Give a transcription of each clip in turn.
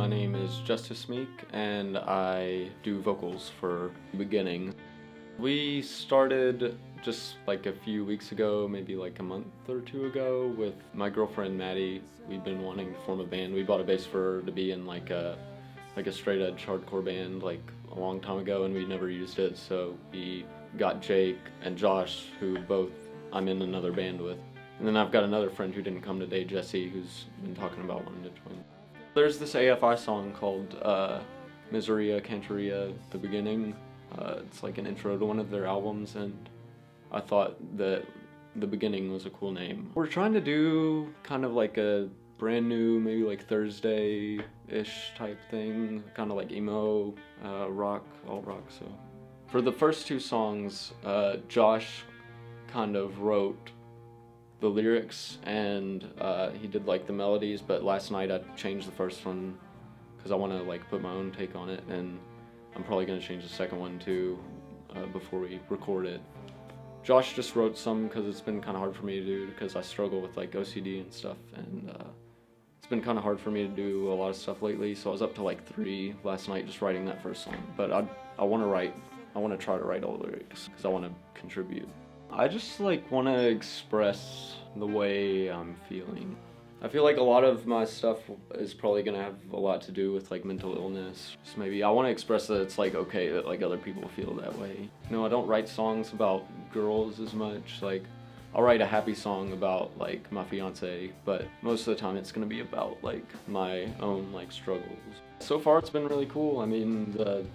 My name is Justice Meek, and I do vocals for Beginning. We started just like a few weeks ago, maybe like a month or two ago, with my girlfriend Maddie. We've been wanting to form a band. We bought a bass for her to be in like a straight edge hardcore band like a long time ago, and we never used it, so we got Jake and Josh, who both I'm in another band with. And then I've got another friend who didn't come today, Jesse, who's been talking about wanting to join. There's this AFI song called Miseria Canteria, The Beginning. It's like an intro to one of their albums, and I thought that The Beginning was a cool name. We're trying to do kind of like a brand new, maybe like Thursday-ish type thing, kind of like emo, rock, alt rock. So for the first two songs, Josh kind of wrote the lyrics, and he did like the melodies, but last night I changed the first one because I want to like put my own take on it, and I'm probably going to change the second one too before we record it. Josh just wrote some because it's been kind of hard for me to do because I struggle with like OCD and stuff, and it's been kind of hard for me to do a lot of stuff lately, so I was up to like 3 last night just writing that first song. But I want to try to write all the lyrics because I want to contribute. I just like want to express the way I'm feeling. I feel like a lot of my stuff is probably gonna have a lot to do with like mental illness. Just maybe I want to express that it's like okay that like other people feel that way. No, I don't write songs about girls as much. Like I'll write a happy song about like my fiance, but most of the time it's gonna be about like my own like struggles. So far it's been really cool. I mean the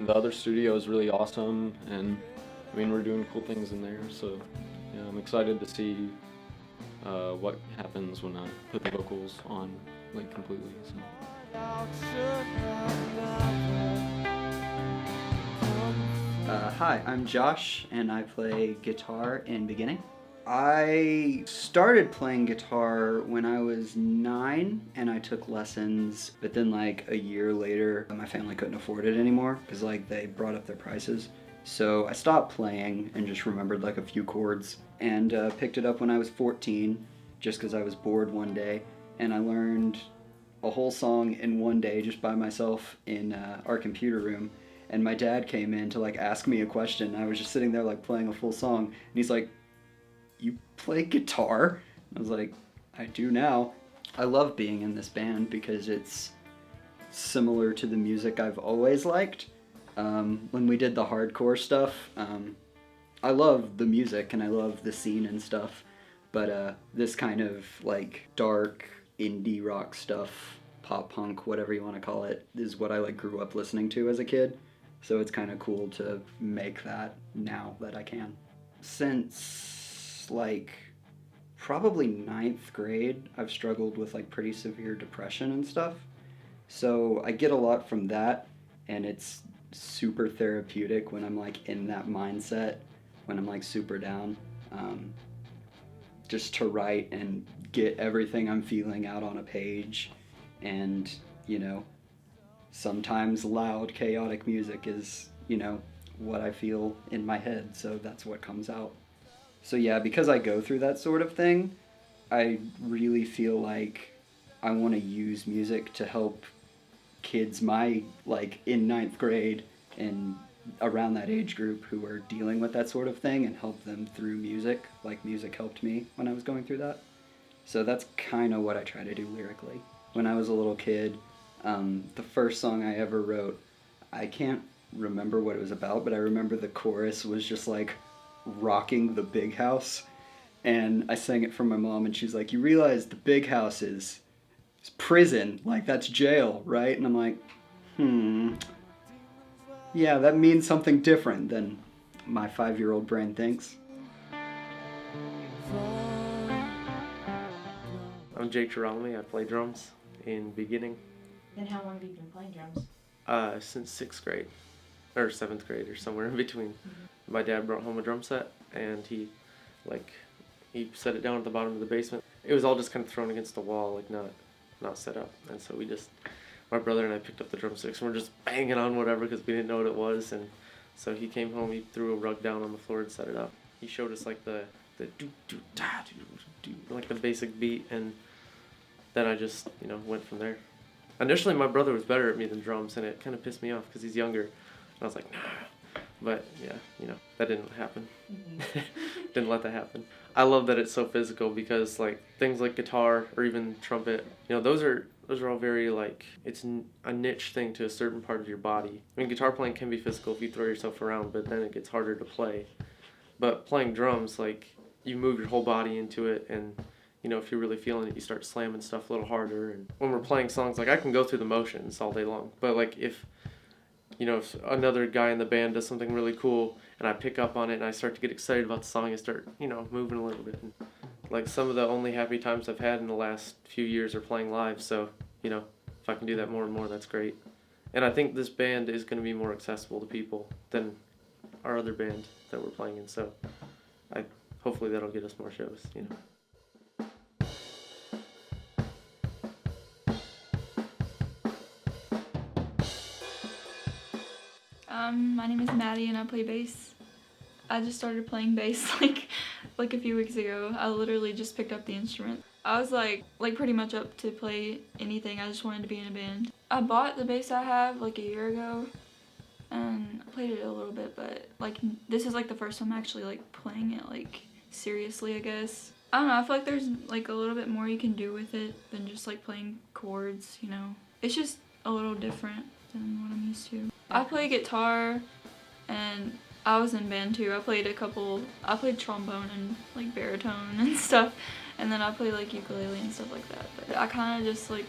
other studio is really awesome, and I mean, we're doing cool things in there, so yeah, I'm excited to see what happens when I put the vocals on, like, completely. So. Hi, I'm Josh, and I play guitar in Beginning. I started playing guitar when I was 9, and I took lessons, but then like a year later, my family couldn't afford it anymore because like they brought up their prices. So I stopped playing and just remembered like a few chords, and picked it up when I was 14 just because I was bored one day, and I learned a whole song in one day just by myself in our computer room. And my dad came in to like ask me a question. I was just sitting there like playing a full song, and he's like, "You play guitar?" I was like, "I do now." I love being in this band because it's similar to the music I've always liked. When we did the hardcore stuff, I love the music and I love the scene and stuff, but this kind of like dark indie rock stuff, pop punk, whatever you want to call it, is what I like grew up listening to as a kid. So it's kind of cool to make that now that I can. Since like probably 9th grade, I've struggled with like pretty severe depression and stuff. So I get a lot from that, and it's super therapeutic when I'm like in that mindset, when I'm like super down, just to write and get everything I'm feeling out on a page. And you know, sometimes loud chaotic music is, you know, what I feel in my head, so that's what comes out. So yeah, because I go through that sort of thing, I really feel like I want to use music to help kids my like in 9th grade and around that age group who are dealing with that sort of thing, and help them through music like music helped me when I was going through that. So that's kind of what I try to do lyrically. When I was a little kid, the first song I ever wrote, I can't remember what it was about, but I remember the chorus was just like rocking the big house, and I sang it for my mom, and she's like, "You realize the big house is prison, like that's jail, right?" And I'm like, yeah, that means something different than my 5-year-old brain thinks. I'm Jake Girolami. I play drums in Beginning. And how long have you been playing drums? Since 6th grade, or 7th grade, or somewhere in between. Mm-hmm. My dad brought home a drum set, and he set it down at the bottom of the basement. It was all just kind of thrown against the wall, like not set up. And so my brother and I picked up the drumsticks, and we're just banging on whatever because we didn't know what it was. And so he came home, he threw a rug down on the floor and set it up. He showed us like the do do da do do, like the basic beat, and then I just went from there. Initially, my brother was better at me than drums, and it kind of pissed me off because he's younger. And I was like, nah. But yeah, you know, that didn't happen. Didn't let that happen. I love that it's so physical because like things like guitar or even trumpet, you know, those are all very like, it's a niche thing to a certain part of your body. I mean, guitar playing can be physical if you throw yourself around, but then it gets harder to play. But playing drums, like, you move your whole body into it, and you know, if you're really feeling it, you start slamming stuff a little harder. And when we're playing songs, like, I can go through the motions all day long, but like if another guy in the band does something really cool and I pick up on it and I start to get excited about the song, I start, you know, moving a little bit. And, like, some of the only happy times I've had in the last few years are playing live, so, you know, if I can do that more and more, that's great. And I think this band is going to be more accessible to people than our other band that we're playing in, so hopefully that'll get us more shows, you know. My name is Maddie and I play bass. I just started playing bass like a few weeks ago. I literally just picked up the instrument. I was like pretty much up to play anything. I just wanted to be in a band. I bought the bass I have like a year ago and I played it a little bit, but like this is like the first time I'm actually like playing it like seriously, I guess. I don't know, I feel like there's like a little bit more you can do with it than just like playing chords, you know. It's just a little different than what I'm used to. I play guitar and I was in band too. I played trombone and like baritone and stuff, and then I play like ukulele and stuff like that. But I kind of just like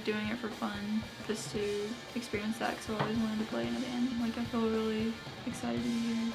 doing it for fun, just to experience that, because I always wanted to play in a band. Like, I feel really excited to be here.